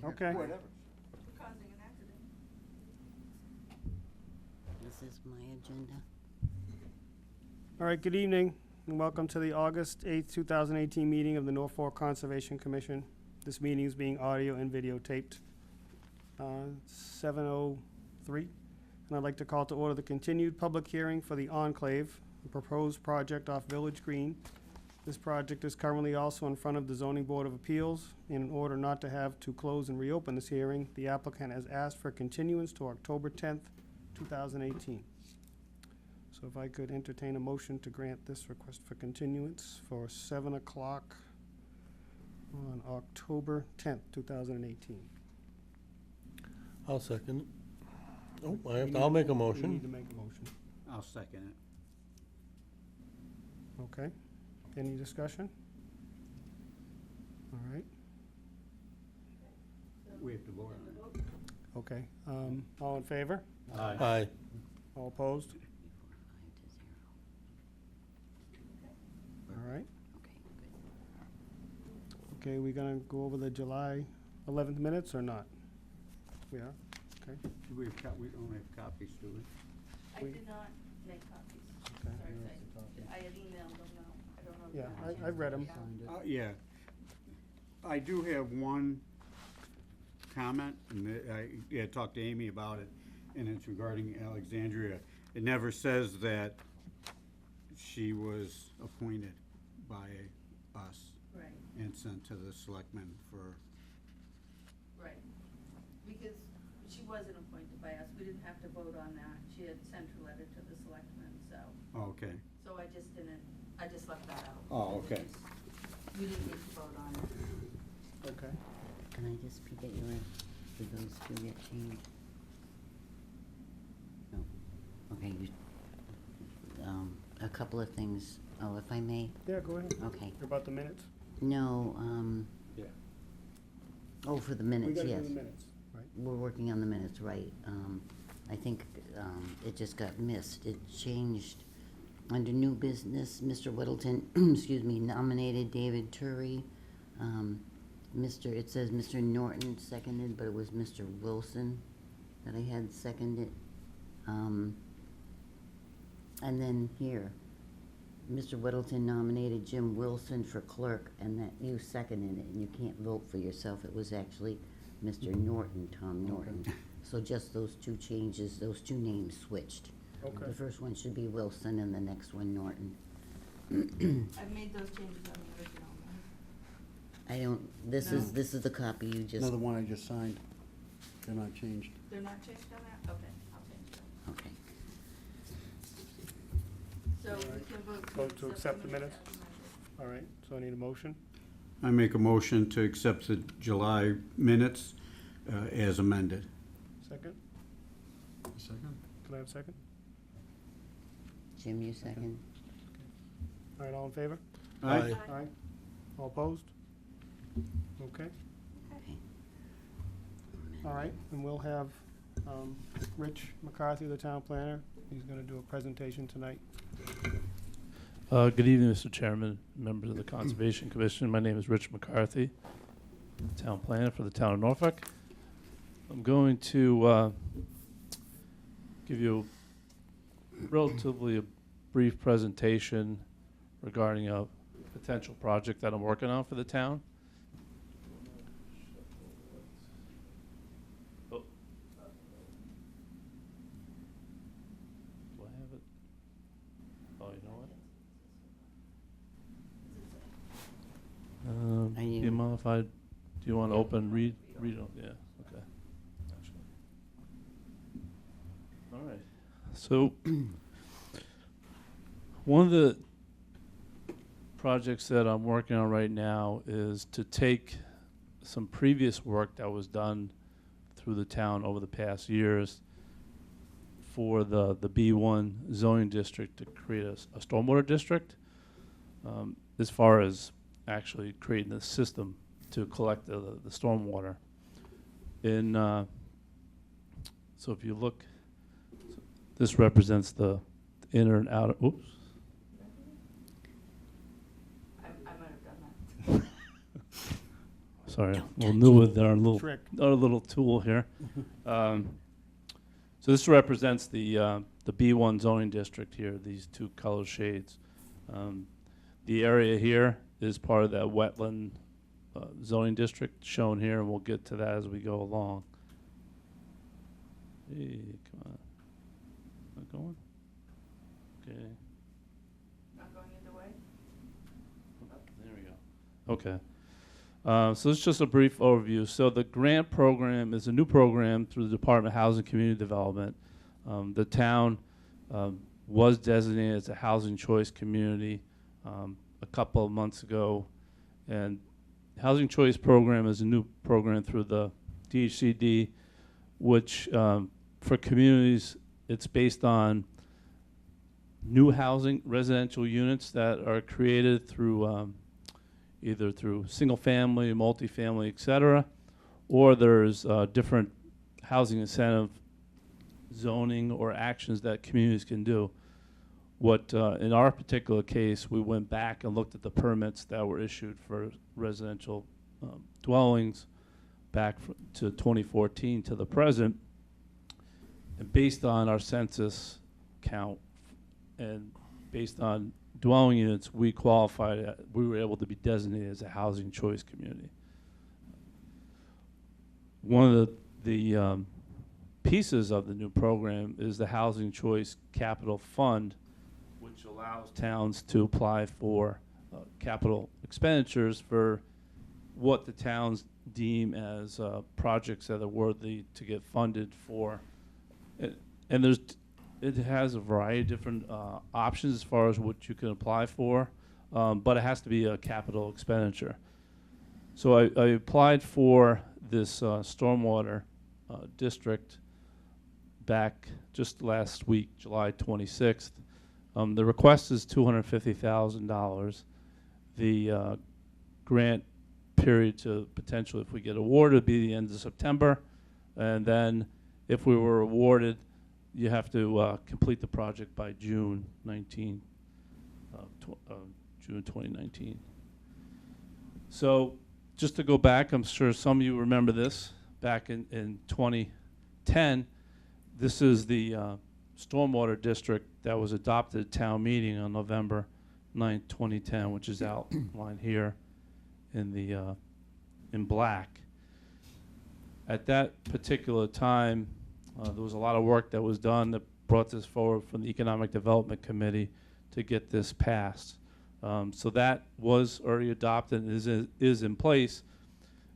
Okay. Whatever. Causing an accident. This is my agenda. All right, good evening, and welcome to the August 8th, 2018 meeting of the Norfolk Conservation Commission. This meeting is being audio and videotaped. 7:03, and I'd like to call to order the continued public hearing for the Enclave, a proposed project off Village Green. This project is currently also in front of the Zoning Board of Appeals. In order not to have to close and reopen this hearing, the applicant has asked for continuance to October 10th, 2018. So if I could entertain a motion to grant this request for continuance for 7 o'clock on October 10th, 2018. I'll second it. Oh, We I'll make a need to motion. make a motion. I'll second it. Okay. Any discussion? All right. We have to vote on it. Okay. All in favor? Aye. All opposed? 5 to 0. All right. Okay, good. Okay, we gonna go over the July 11th minutes or not? We are? Okay. Do we don't have copies, do we? I We- did not make copies. Okay. Sorry, I had emailed them, no, I don't know. if Yeah, you had a I chance read to 'em. look at 'em. Yeah. I do have one comment, and I talked to Amy about it, and it's regarding Alexandria. It never says that she was appointed by us Right, and sent to the selectmen for, right. Because she wasn't appointed by us, we didn't have to vote on that. She had sent her letter to the selectmen, so, oh, okay. so I just left that out. Oh, okay. We didn't need to vote on it. Okay. Can I just peek at yours? Did those two get changed? No. Okay, a couple of things. Oh, if I may? Yeah, go ahead. Okay. About the minutes? No, Yeah. oh, for the We minutes, gotta do yes. the minutes, right? We're working on the minutes, right. I think it just got missed. It changed under new business. Mr. Whittleton, excuse me, nominated David Turry. It says Mr. Norton seconded, but it was Mr. Wilson that I had seconded. And then here, Mr. Whittleton nominated Jim Wilson for clerk, and that you seconded it, and you can't vote for yourself. It was actually Mr. Norton, Tom Norton. So just those two changes, those two names switched. Okay. The first one should be Wilson, and the next one Norton. I made those changes on the original, right? I don't, this No. is the copy you just, Another one I just signed. They're not changed. They're not changed on that? Okay, I'll change them. okay. So we can vote Vote to accept the minutes? as amended. All right, so I need a motion. I make a motion to accept the July minutes as amended. Second? Second? Can I have a second? Jim, you second? All right, all in favor? Aye. Aye. All opposed? Okay. Okay. All right, and we'll have Rich McCarthy, the town planner. He's gonna do a presentation tonight. Good evening, Mr. Chairman, members of the Conservation Commission. My name is Rich McCarthy, town planner for the town of Norfolk. I'm going to give you relatively a brief presentation regarding a potential project that I'm working on for the town. Oh. Do I have it? Oh, you know what? Are Do you- you mind if do you want to open, read, yeah, okay. All right, so, one of the projects that I'm working on right now is to take some previous work that was done through the town over the past years for the B1 zoning district to create a stormwater district, as far as actually creating a system to collect the stormwater. So if you look, this represents the inner and outer, oops. I might have done that. sorry, a little new with our Trick. little tool here. So this represents the B1 zoning district here, these two color shades. The area here is part of that wetland zoning district shown here, and we'll get to that as we go along. Hey, come on. Not going? Okay. Not going either way? There we go. Okay. So it's just a brief overview. So the grant program is a new program through the Department of Housing and Community Development. The town was designated as a housing choice community a couple of months ago. And Housing Choice Program is a new program through the DHCD, which for communities, it's based on new housing, residential units that are created through either through single family, multifamily, et cetera, or there's different housing incentive zoning or actions that communities can do. What, in our particular case, we went back and looked at the permits that were issued for residential dwellings back to 2014 to the present. And based on our census count and based on dwelling units, we qualified, we were able to be designated as a housing choice community. One of the pieces of the new program is the Housing Choice Capital Fund, which allows towns to apply for capital expenditures for what the towns deem as projects that are worthy to get funded for. And it has a variety of different options as far as what you can apply for, but it has to be a capital expenditure. So I applied for this stormwater district back just last week, July 26th. The request is $250,000. The grant period to potentially, if we get awarded, would be the end of September. And then if we were awarded, you have to complete the project by June 19, June 2019. So just to go back, I'm sure some of you remember this, back in 2010, this is the stormwater district that was adopted at town meeting on November 9, 2010, which is outlined here in the in black. At that particular time, there was a lot of work that was done that brought this forward from the Economic Development Committee to get this passed. So that was already adopted and is in place.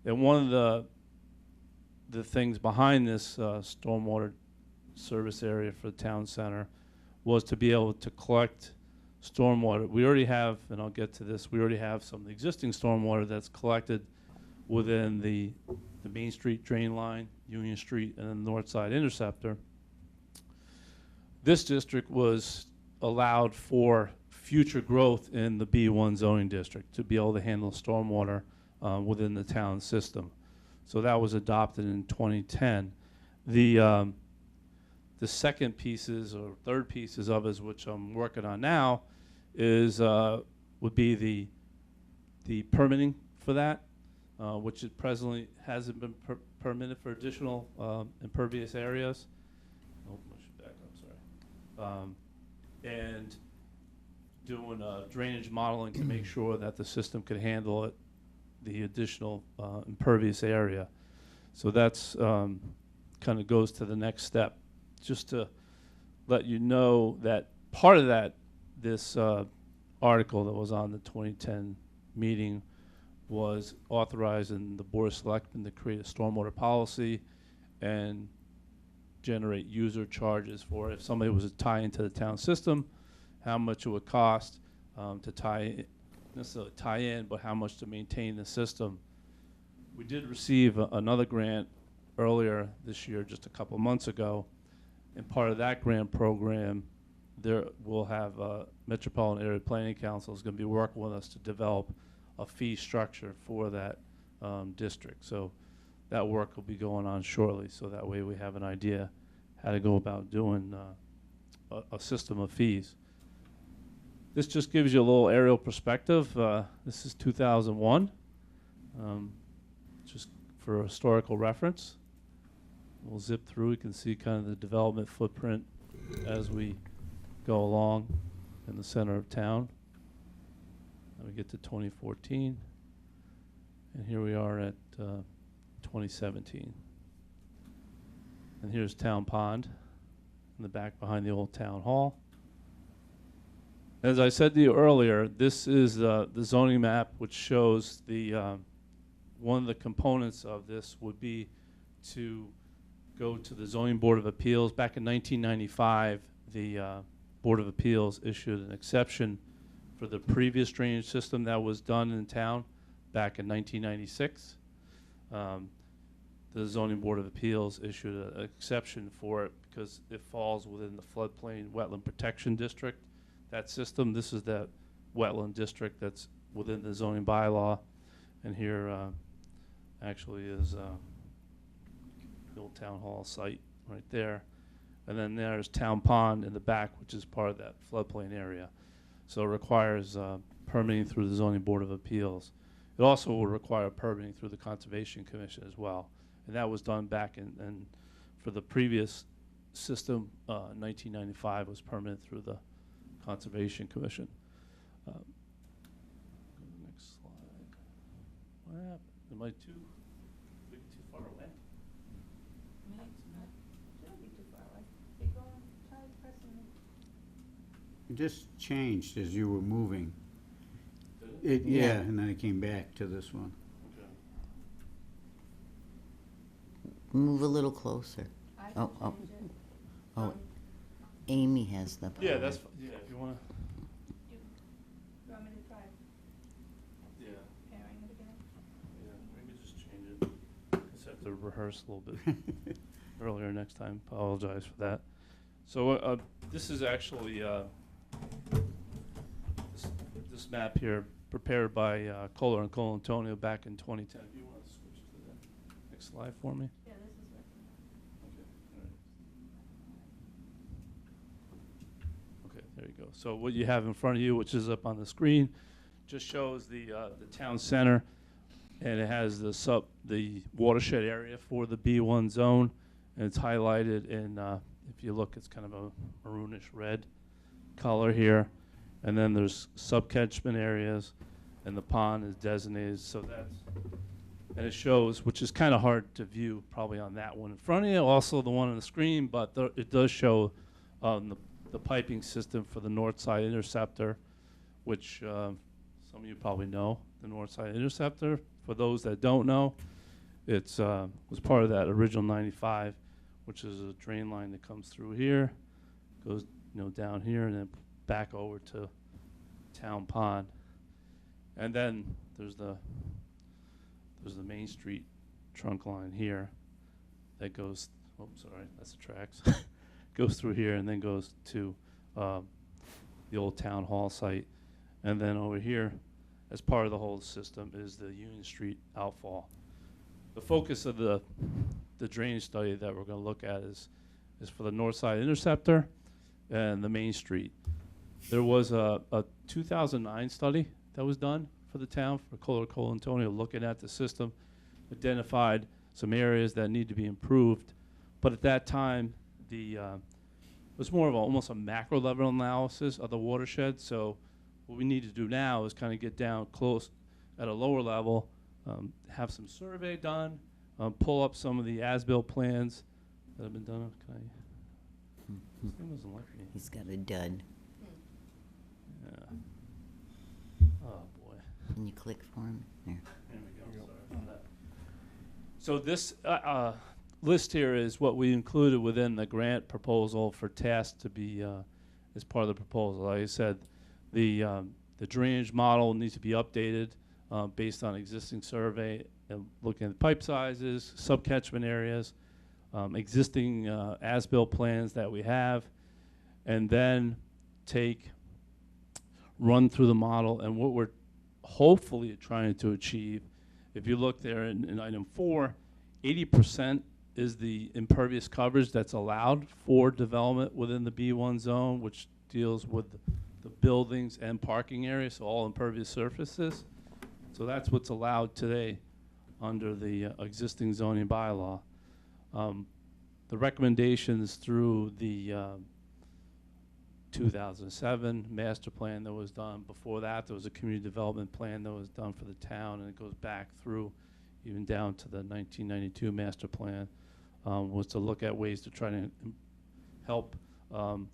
And one of the things behind this stormwater service area for the town center was to be able to collect stormwater. We already have, and I'll get to this, we already have some of the existing stormwater that's collected within the Main Street drain line, Union Street, and then Northside Interceptor. This district was allowed for future growth in the B1 zoning district to be able to handle stormwater within the town system. So that was adopted in 2010. The second pieces or third pieces of it, which I'm working on now, is would be the permitting for that, which it presently hasn't been permitted for additional impervious areas. Oh, I should back up, sorry. And doing drainage modeling to make sure that the system could handle it, the additional impervious area. So that's kind of goes to the next step. Just to let you know that part of that, this article that was on the 2010 meeting was authorizing the Board of Selectmen to create a stormwater policy and generate user charges for if somebody was to tie into the town system, how much it would cost to tie in, but how much to maintain the system. We did receive another grant earlier this year, just a couple months ago, and part of that grant program, there we'll have Metropolitan Area Planning Council is going to be working with us to develop a fee structure for that district. So that work will be going on shortly, so that way we have an idea how to go about doing a system of fees. This just gives you a little aerial perspective. This is 2001. for historical reference. We'll zip through. You can see kind of the development footprint as we go along in the center of town. And we get to 2014. And here we are at 2017. And here's Town Pond in the back behind the old town hall. As I said to you earlier, this is the zoning map, which shows the one of the components of this would be to go to the Zoning Board of Appeals. Back in 1995, the Board of Appeals issued an exception for the previous drainage system that was done in town back in 1996. The Zoning Board of Appeals issued an exception for it because it falls within the floodplain wetland protection district. That system, this is that wetland district that's within the zoning bylaw. And here actually is the old town hall site right there. And then there's Town Pond in the back, which is part of that floodplain area. So it requires permitting through the Zoning Board of Appeals. It also will require permitting through the Conservation Commission as well. And that was done back in for the previous system, 1995 was permitted through the Conservation Commission. Go to the next slide. What happened? Am I too far away? No, it's not. Shouldn't be too far away. Keep going. Try pressing it. It just changed as you were moving. Did it? Yeah, Yeah. and then it came back to this one. Okay. Move a little closer. I Oh, can oh. change it. Oh, Amy has the power. Yeah, that's yeah. If you want to. You want me to try Yeah. pairing it again? Yeah. Maybe just change it. Just have to rehearse a little bit earlier next time. Apologize for that. So this is actually this map here prepared by Kohler and Colantonio back in 2010. Do you want to switch to the next slide for me? Yeah, this is working. Okay. All right. Okay, there you go. So what you have in front of you, which is up on the screen, just shows the town center, and it has the watershed area for the B1 zone, and it's highlighted in if you look, it's kind of a maroonish red color here, and then there's sub-catchment areas, and the pond is designated. So that's, and it shows, which is kind of hard to view probably on that one in front of you, also the one on the screen, but it does show the piping system for the Northside Interceptor, which some of you probably know, the Northside Interceptor. For those that don't know, it's was part of that original 95, which is a drain line that comes through here, goes down here, and then back over to Town Pond. And then there's the Main Street trunk line here that goes, oh, sorry, that's the tracks. Goes through here and then goes to the old town hall site. And then over here, as part of the whole system, is the Union Street outfall. The focus of the drainage study that we're going to look at is for the Northside Interceptor and the Main Street. There was a 2009 study that was done for the town, for Kohler Colantonio, looking at the system, identified some areas that need to be improved. But at that time, it was more of almost a macro level analysis of the watershed. So what we need to do now is kind of get down close at a lower level, have some survey done, pull up some of the as-built plans that have been done. Can I? This thing doesn't like me. He's got a dud. Yeah. Oh boy. Can you click for him? There. There we go. Sorry about that. So this list here is what we included within the grant proposal for tasks to be as part of the proposal. Like I said, the drainage model needs to be updated based on existing survey and looking at the pipe sizes, subcatchment areas, existing as-built plans that we have, and then run through the model. And what we're hopefully trying to achieve, if you look there in item 4, 80% is the impervious coverage that's allowed for development within the B1 zone, which deals with the buildings and parking areas, so all impervious surfaces. So that's what's allowed today under the existing zoning bylaw. The recommendations through the 2007 master plan that was done. Before that, there was a community development plan that was done for the town, and it goes back through even down to the 1992 master plan, was to look at ways to try to help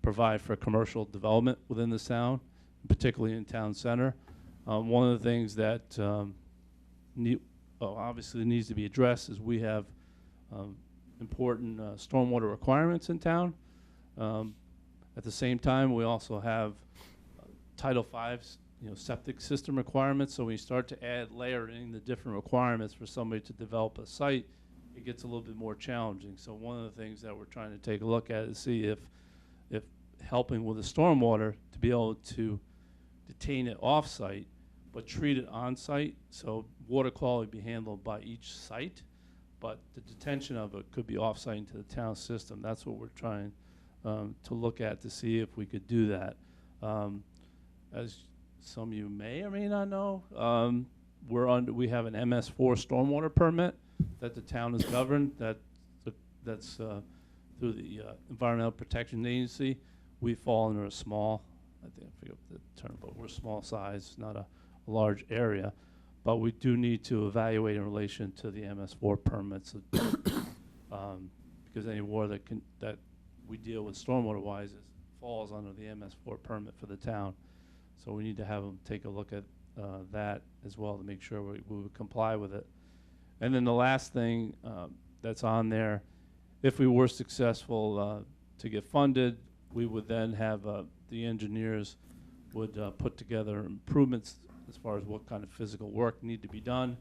provide for commercial development within the town, particularly in town center. One of the things that obviously needs to be addressed is we have important stormwater requirements in town. At the same time, we also have Title V's, septic system requirements. So when you start to add layering the different requirements for somebody to develop a site, it gets a little bit more challenging. So one of the things that we're trying to take a look at is see if helping with the stormwater to be able to detain it off-site, but treat it on-site. So water quality be handled by each site, but the detention of it could be off-site into the town system. That's what we're trying to look at to see if we could do that. As some of you may or may not know, we have an MS4 stormwater permit that the town is governed. That's through the Environmental Protection Agency. We fall under a small, I forget the term, but we're a small size, not a large area. But we do need to evaluate in relation to the MS4 permits, because any water that we deal with stormwater-wise falls under the MS4 permit for the town. So we need to have them take a look at that as well to make sure we would comply with it. And then the last thing that's on there, if we were successful to get funded, we would then have the engineers would put together improvements as far as what kind of physical work need to be done,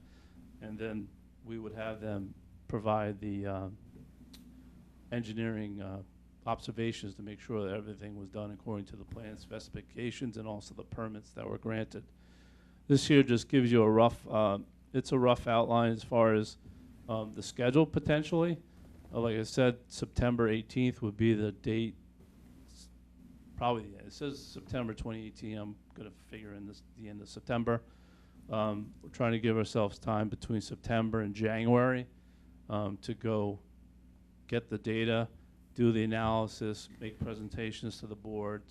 and then we would have them provide the engineering observations to make sure that everything was done according to the plan specifications and also the permits that were granted. This here just gives you a rough, it's a rough outline as far as the schedule potentially. Like I said, September 18th would be the date. Probably, it says September 2018. I'm going to figure in the end of September. We're trying to give ourselves time between September and January to go get the data, do the analysis, make presentations to the board,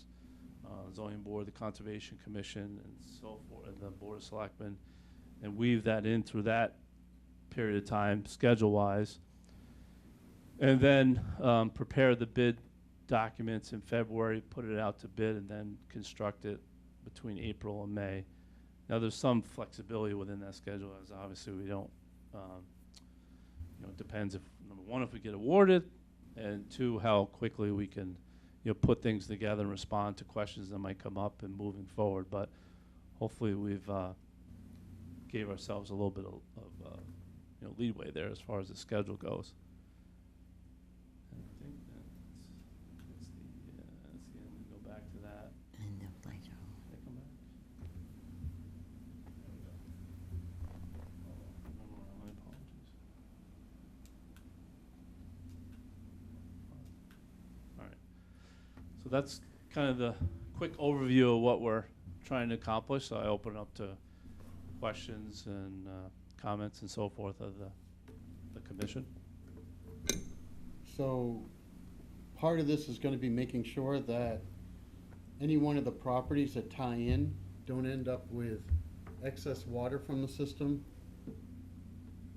zoning board, the conservation commission, and so forth, and the board of selectmen, and weave that in through that period of time, schedule-wise, and then prepare the bid documents in February, put it out to bid, and then construct it between April and May. Now, there's some flexibility within that schedule, as obviously we don't, it depends if, number one, if we get awarded, and two, how quickly we can, put things together and respond to questions that might come up and moving forward. But hopefully we've gave ourselves a little bit of leeway there as far as the schedule goes. And I think that's the end. We go back to that. And the light Can I come back? There we go. My apologies. All right. So that's kind of the quick overview of what we're trying to accomplish. So I open up to questions and comments and so forth of the commission. So, part of this is gonna be making sure that any one of the properties that tie in don't end up with excess water from the system.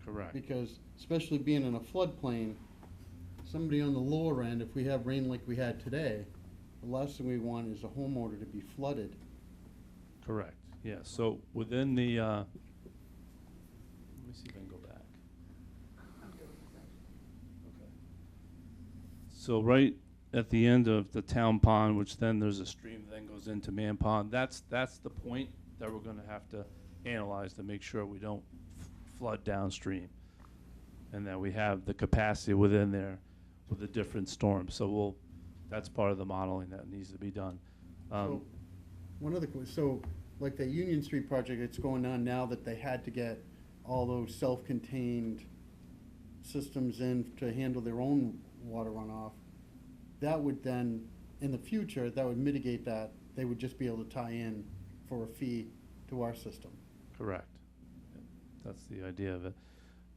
Correct. Because especially being in a floodplain, somebody on the lower end, if we have rain like we had today, the last thing we want is a homeowner to be flooded. Correct. Yeah. So within the, let me see if I can go back. Okay. So right at the end of the town pond, which then there's a stream that then goes into Man Pond, that's the point that we're going to have to analyze to make sure we don't flood downstream, and that we have the capacity within there with the different storms. So that's part of the modeling that needs to be done. So, one other, so, like the Union Street project that's going on now, that they had to get all those self-contained systems in to handle their own water runoff, that would then, in the future, that would mitigate that. They would just be able to tie in for a fee to our system. Correct. That's the idea of it.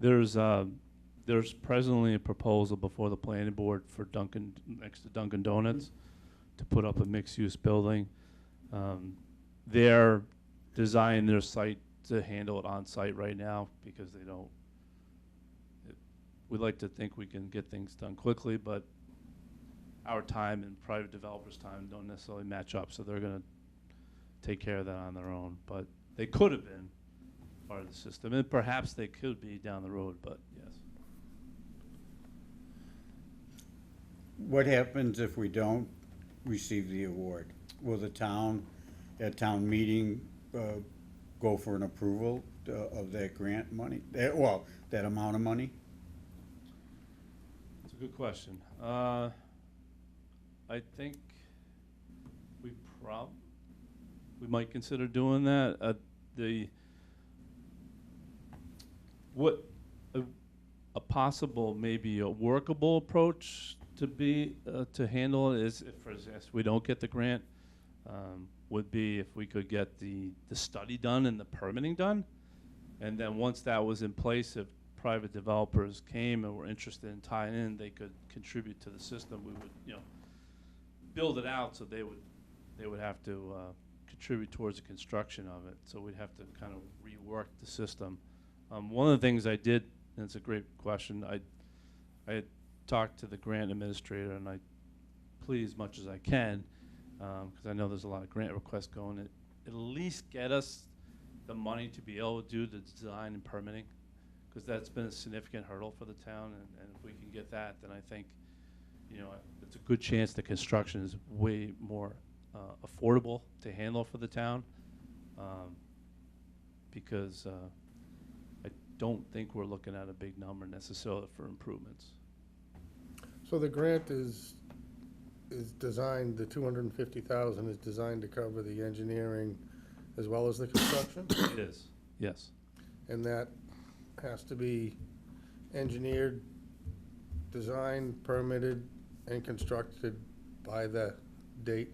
There's presently a proposal before the planning board for Dunkin', next to Dunkin' Donuts, to put up a mixed-use building. They're designing their site to handle it on-site right now because they don't. We'd like to think we can get things done quickly, but our time and private developers' time don't necessarily match up, so they're gonna take care of that on their own. But they could have been part of the system, and perhaps they could be down the road, but yes. What happens if we don't receive the award? Will the town, at town meeting, go for an approval of that grant money? Well, that amount of money? It's a good question. I think we might consider doing that. A possible, maybe a workable approach to handle it is, if for instance we don't get the grant, would be if we could get the study done and the permitting done, and then once that was in place, if private developers came and were interested in tying in, they could contribute to the system. We would, build it out, so they would have to contribute towards the construction of it. So we'd have to kind of rework the system. One of the things I did, and it's a great question, I had talked to the grant administrator, and I plead as much as I can, because I know there's a lot of grant requests going, at least get us the money to be able to do the design and permitting, because that's been a significant hurdle for the town, and if we can get that, then I think, it's a good chance the construction is way more affordable to handle for the town, because I don't think we're looking at a big number necessarily for improvements. So the grant is designed, the 250,000 is designed to cover the engineering as well as the construction? It is, yes. And that has to be engineered, designed, permitted, and constructed by the date,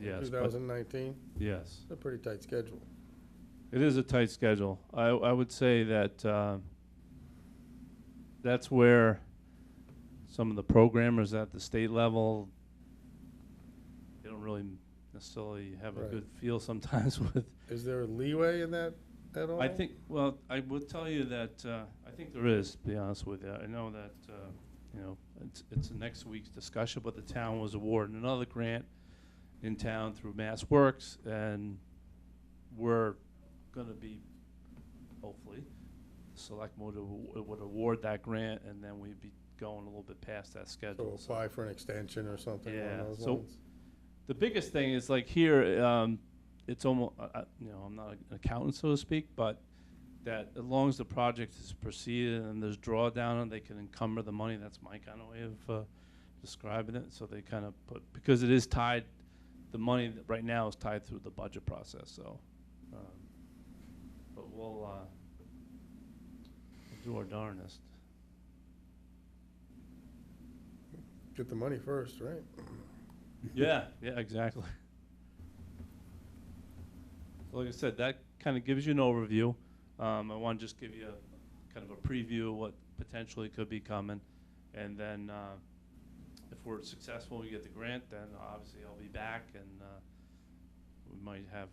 Yes, but 2019? yes. It's a pretty tight schedule. It is a tight schedule. I would say that that's where some of the programmers at the state level, they don't really necessarily have a Right. good feel sometimes with. Is there a leeway in that at all? I think, well, I would tell you that I think there is, to be honest with you. I know that, it's next week's discussion, but the town was awarded another grant in town through Mass Works, and we're gonna be, hopefully, the select board would award that grant, and then we'd be going a little bit past that So schedule. apply for an extension or something Yeah, along those so- lines? The biggest thing is like here, it's almost, I'm not an accountant, so to speak, but that as long as the project is proceeded and there's drawdown and they can encumber the money, that's my kind of way of describing it. So they kind of because it is tied, the money that right now is tied through the budget process, so. But we'll do our darnest. Get the money first, right? Yeah, exactly. Like I said, that kind of gives you an overview. I want to just give you a kind of a preview of what potentially could be coming. And then if we're successful, we get the grant, then obviously I'll be back, and we might have,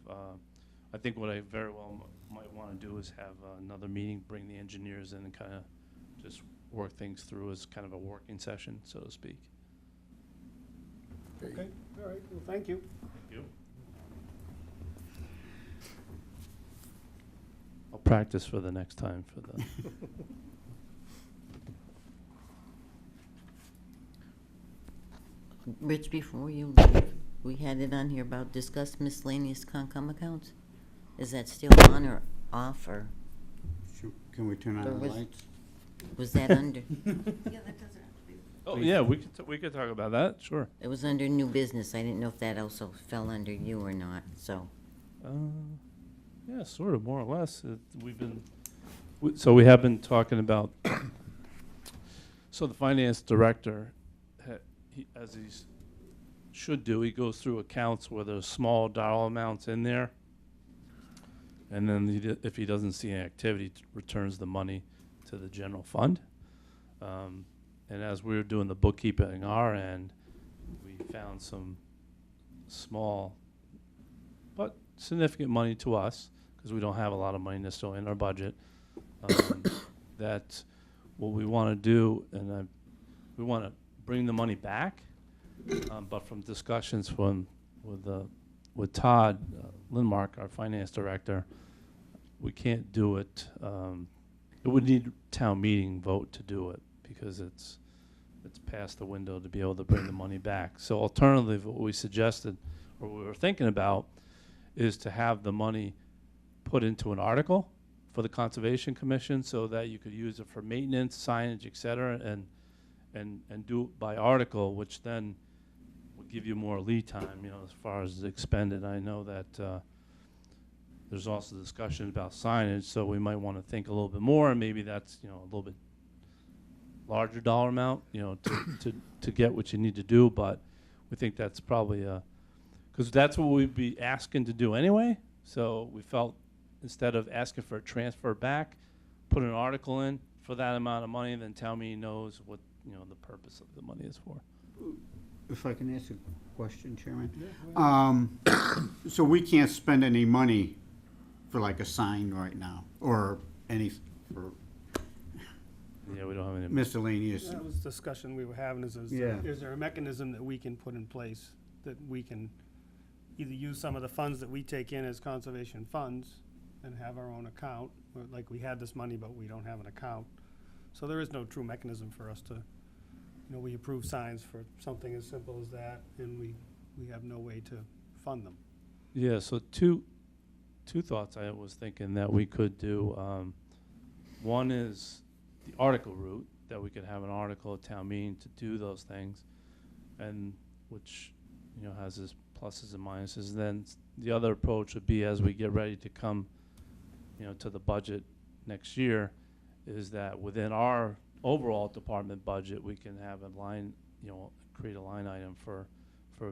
I think what I very well might want to do is have another meeting, bring the engineers in and kind of just work things through as kind of a working session, so to speak. Okay, all right, well, thank you. Thank you. I'll practice for the next time for the. Rich, before you leave, we had it on here about discuss miscellaneous Concom accounts. Is that still on or off, or Can we turn on There the was- lights? was that under, Yeah, that doesn't have to be. Oh, yeah, we could talk about that, sure. it was under new business. I didn't know if that also fell under you or not, so. Yeah, sort of, more or less. So we have been talking about, so the finance director, as he should do, he goes through accounts where there's small dollar amounts in there. And then if he doesn't see any activity, returns the money. to the general fund. And as we were doing the bookkeeping on our end, we found some small but significant money to us, because we don't have a lot of money necessarily in our budget. That what we want to do, and we want to bring the money back, but from discussions with Todd Lindmark, our finance director, we can't do it. It would need town meeting vote to do it, because it's past the window to be able to bring the money back. So alternatively, what we suggested, or we were thinking about, is to have the money put into an article for the Conservation Commission, so that you could use it for maintenance, signage, et cetera, and do it by article, which then would give you more lead time, as far as expended. I know that there's also discussion about signage, so we might want to think a little bit more, and maybe that's, a little bit larger dollar amount, to get what you need to do. But we think that's probably because that's what we'd be asking to do anyway. So we felt, instead of asking for a transfer back, put an article in for that amount of money, and then town meeting knows what, the purpose of the money is for. If I can ask a question, Chairman? So we can't spend any money for like a sign right now, or any, for Yeah, we don't have any. miscellaneous? That was discussion we were having, Yeah. is there a mechanism that we can put in place that we can either use some of the funds that we take in as conservation funds and have our own account, or like we had this money, but we don't have an account. So there is no true mechanism for us to, we approve signs for something as simple as that, and we have no way to fund them. Yeah, so two thoughts I was thinking that we could do. One is the article route, that we could have an article at town meeting to do those things, and which, has its pluses and minuses. Then the other approach would be, as we get ready to come, to the budget next year, is that within our overall department budget, we can have a line, create a line item for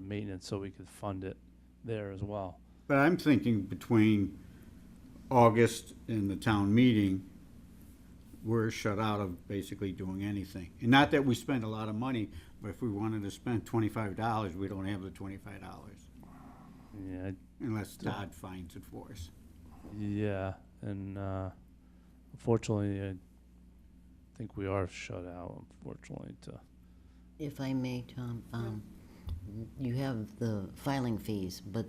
maintenance, so we could fund it there as well. But I'm thinking between August and the town meeting, we're shut out of basically doing anything. And not that we spend a lot of money, but if we wanted to spend $25, we don't have the $25, Yeah, unless Todd finds it for us. yeah, and unfortunately, I think we are shut out, unfortunately, to. If I may, Tom, you have the filing fees, but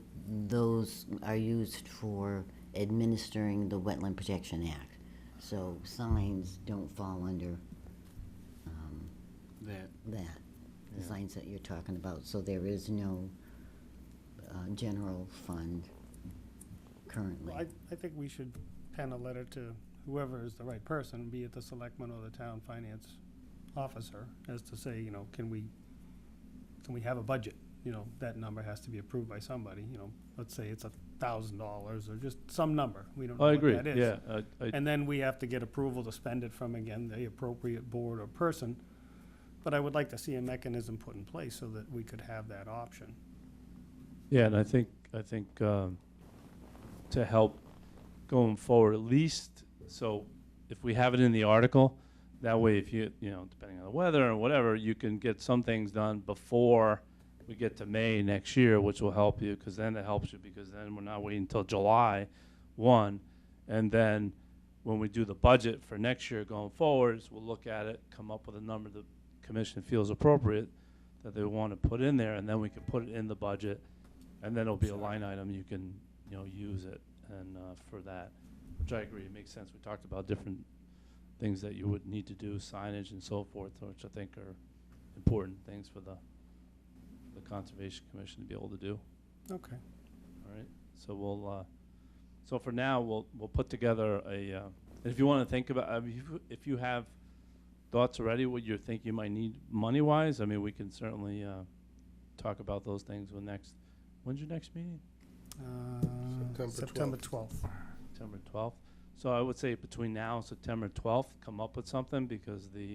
those are used for administering the Wetland Protection Act. So signs don't fall under That, that, the Yeah. signs that you're talking about. So there is no general fund currently. Well, I think we should pen a letter to whoever is the right person, be it the selectman or the town finance officer, as to say, can we have a budget? That number has to be approved by somebody, let's say it's $1,000 or just some number. We don't know I what agree, that is. yeah. And then we have to get approval to spend it from, again, the appropriate board or person. But I would like to see a mechanism put in place so that we could have that option. Yeah, and I think to help going forward, at least, so if we have it in the article, that way, if you, depending on the weather or whatever, you can get some things done before we get to May next year, which will help you, because then it helps you, because then we're not waiting until July 1. And then when we do the budget for next year going forwards, we'll look at it, come up with a number the commission feels appropriate that they want to put in there, and then we can put it in the budget, and then it'll be a line item, you can, use it, and for that, which I agree, it makes sense. We talked about different things that you would need to do, signage and so forth, which I think are important things for the Conservation Commission to be able to do. Okay. All right, so we'll, so for now, we'll put together a, if you want to think about, if you have thoughts already, what you think you might need money-wise, we can certainly talk about those things when's your next meeting? September 12th. September 12th. So I would say between now and September 12th, come up with something, because I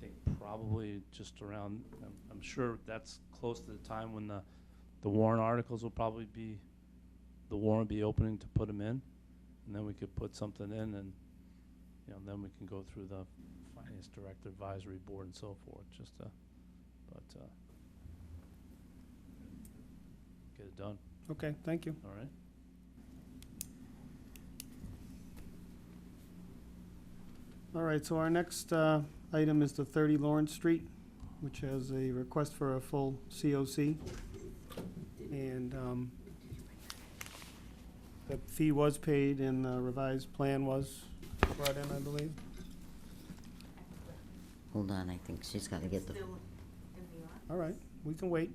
think probably just around, I'm sure that's close to the time when the warrant articles will probably be, the warrant be opening to put them in, and then we could put something in and you know, then we can go through the finance director advisory board and so forth, just to, but, get it done, Okay, thank you. all right? All right, so our next item is the 30 Lawrence Street, which has a request for a full COC. And the fee was paid and the revised plan was brought in, I believe. Hold on, I think she's gotta get the, Still in the office. All right, we can wait.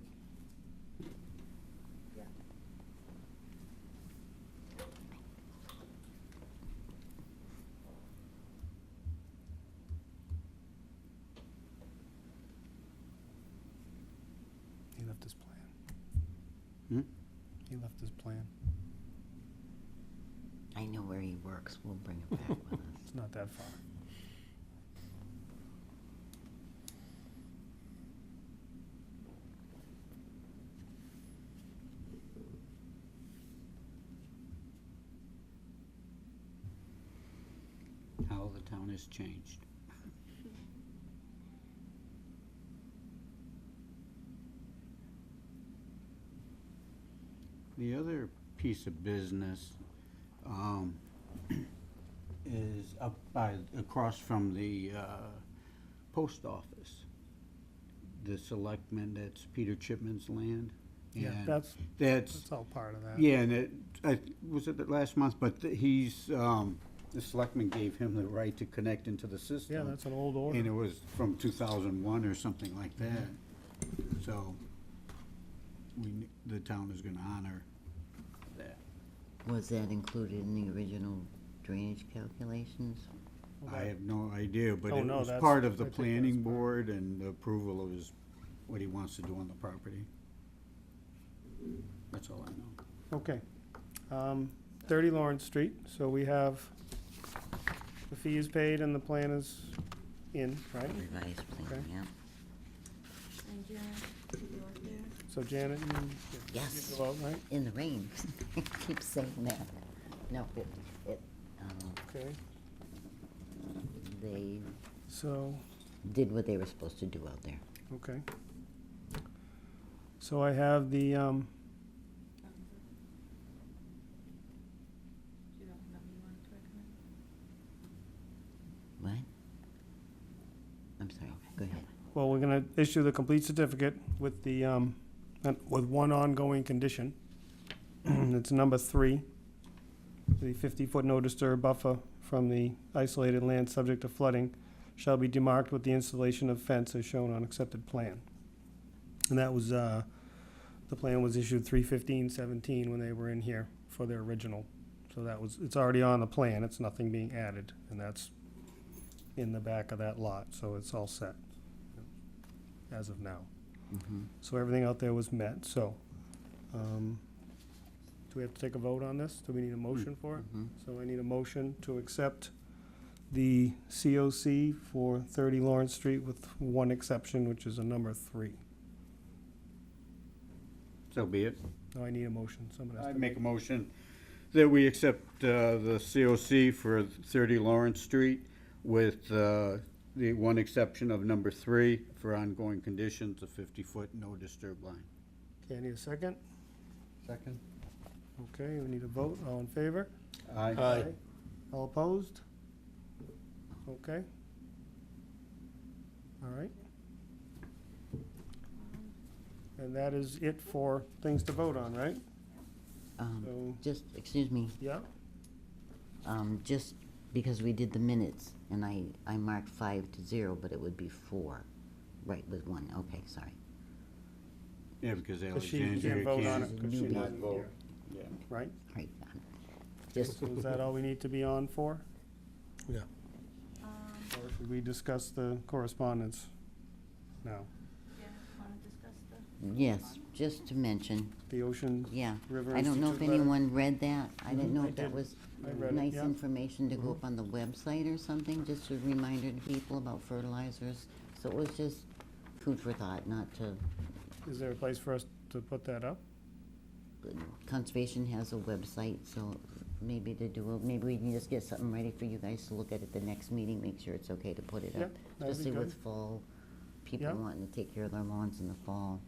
He left his plan. Hmm? He left his plan. I know where he works, we'll bring it back with us. It's not that far. How the town has changed. The other piece of business is up by, across from the post office. The selectmen, that's Peter Chipman's land. Yeah, and that's That's, all part of that. yeah, and was it the last month, but he's, the selectmen gave him the right to connect into the system. Yeah, that's an old And it order. was from 2001 or something like that. So, the town is gonna honor that. Was that included in the original drainage calculations? I have no idea, but Oh, it no, was that's- part of the I think that's planning part- board and the approval of what he wants to do on the property. That's all I know. Okay. 30 Lawrence Street, so we have, the fee is paid and the plan is in, right? Revised plan, Okay. yeah. And Jen, you were there? So Janet, you Yes. you go out, right? In the rain. Keep saying that. No, Okay, they so, did what they were supposed to do out there. okay. So I have the, You don't have nothing you wanted to recommend? What? I'm sorry, go ahead. well, we're gonna issue the complete certificate with the, with one ongoing condition. It's number 3. The 50-foot no disturb buffer from the isolated land subject to flooding shall be demarked with the installation of fence as shown on accepted plan. And that was, the plan was issued 3/15/17 when they were in here for their original. So that was, it's already on the plan, it's nothing being added, and that's in the back of that lot, so it's all set as of now. Mhm. So everything out there was met, so, do we have to take a vote on this? Do we need a motion for it? Mhm. So I need a motion to accept the COC for 30 Lawrence Street with one exception, which is a number 3. So be it. No, I need a motion, someone has I to make a motion that we accept the COC for 30 Lawrence Street with the one exception of number 3 for ongoing conditions, a 50-foot no disturb line. Okay, I need a second. Second? Okay, we need a vote, all in favor? Aye. All opposed? Okay. All right. And that is it for things to vote on, right? So, Just, excuse me, yeah, just because we did the minutes and I marked 5-0, but it would be 4, right, with 1, okay, sorry. Yeah, because because she Alexandria can't vote on it, can't because she Newbie. not vote. here, Yeah. right? Right, just, So is that all we need to be on for? Yeah. Or should we discuss the correspondence now? Jen, wanna discuss the? yes, just to mention, The Ocean yeah. River I don't know if Institute letter? anyone read that. I didn't know I if that did. was I read it, nice yeah. information to go up on the website or something, just a reminder to people about fertilizers. So it was just food for thought, not to, Is there a place for us to put that up? Conservation has a website, so maybe maybe we can just get something ready for you guys to look at the next meeting, make sure it's okay to put it Yep, up. that'd be Especially with good. fall, people Yep. wanting to take care of their lawns in the fall,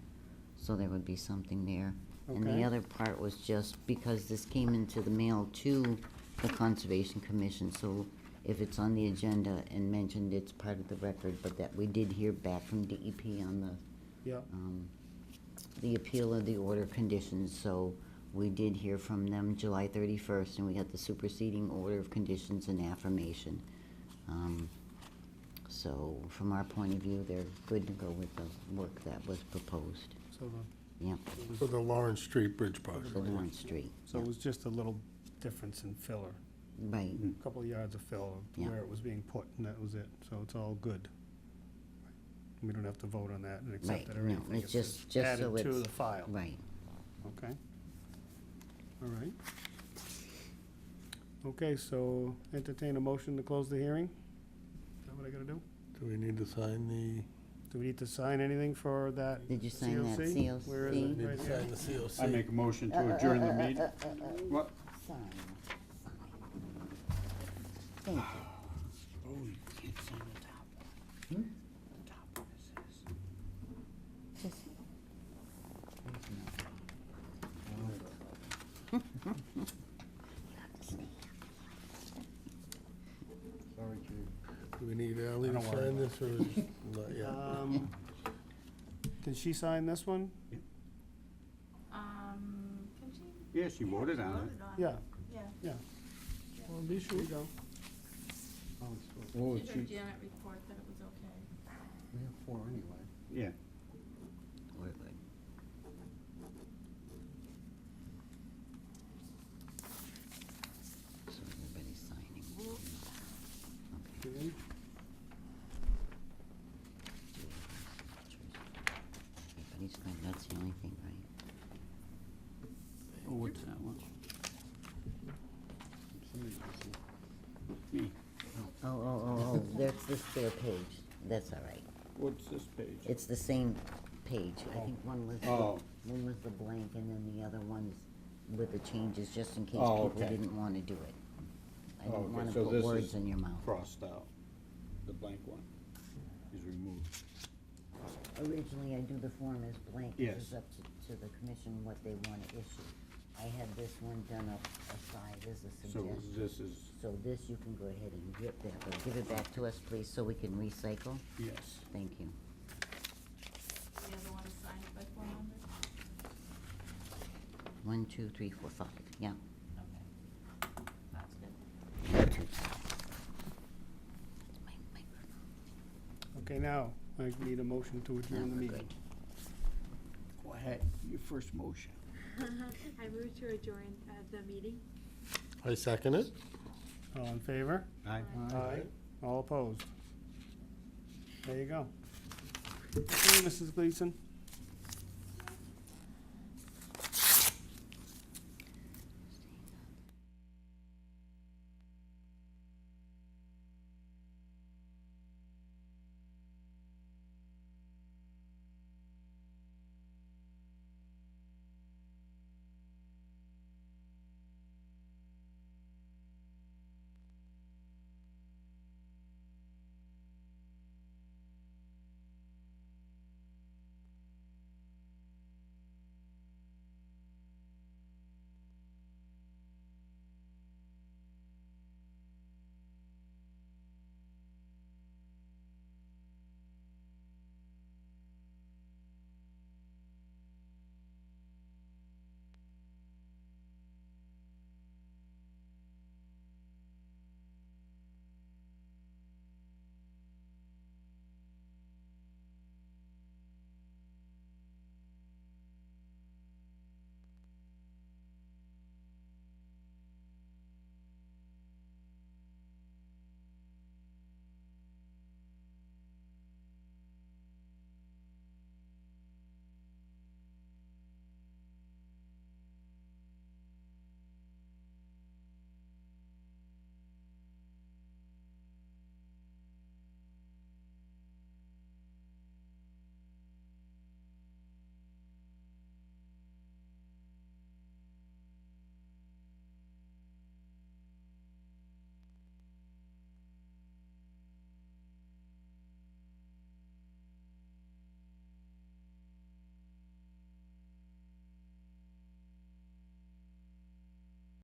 so there would be something there. And Okay. the other part was just because this came into the mail to the Conservation Commission, so if it's on the agenda and mentioned, it's part of the record, but that we did hear back from DEP on Yep, the appeal of the order of conditions, so we did hear from them July 31st, and we got the superseding order of conditions and affirmation. So from our point of view, they're good to go with the work that was proposed. so Yep, For the Lawrence Street Bridge project. for Lawrence Street. so it was just a little difference in filler, Right, a couple of yards of fill Yeah. where it was being put, and that was it, so it's all good. We don't have to vote on that and accept Right, it or no, anything. it's just so added to it's- the file. right. Okay. All right. Okay, so entertain a motion to close the hearing? Is that what I gotta do? Do we need to sign the? Do we need to sign anything for that? Did you sign that COC? Where is it? Need Right to here? sign the COC. I make a motion to adjourn the meeting. What? Sign. Thank you. Oh, you can't sign the top one. The top one it says. Just- Sorry, Chief. Do we need Ally to don't worry sign this, or is not yet? Can she sign this one? Can she? Yeah, she voted on it. Voted on Yeah, Yeah. yeah. Well, be Here you go. Oh, it's good. Oh, Did her Janet report that it was okay? We have 4 anyway. Yeah. We're good. So everybody's signing. Okay. Okay. Everybody's signed, that's the only thing, right? Oh, what's that one? Somebody else. Me. Oh, that's the spare page, that's all right. What's this page? It's the same page, I think one was, Oh. one was the blank, and then the other one's with the changes, just in case Oh, people okay. didn't wanna do it. I Oh, didn't okay, wanna so put this words is in your mouth. Crossed out. The blank one is removed. Originally, I do the form as blank, Yes. it's up to the commission what they wanna issue. I had this one done up aside as a So suggestion. this is, So this, you can go ahead and get that, but give it back to us, please, so we can recycle. yes. Thank you. The other one signed by 400? 1, 2, 3, 4, 5, yeah. Okay. That's good. My microphone. Okay, now, I need a motion to Now adjourn the we're meeting. good. Go ahead, your first motion. I move to adjourn the meeting. I second it. All in favor? Aye. Aye. All opposed? There you go. Okay, Mrs. Gleason?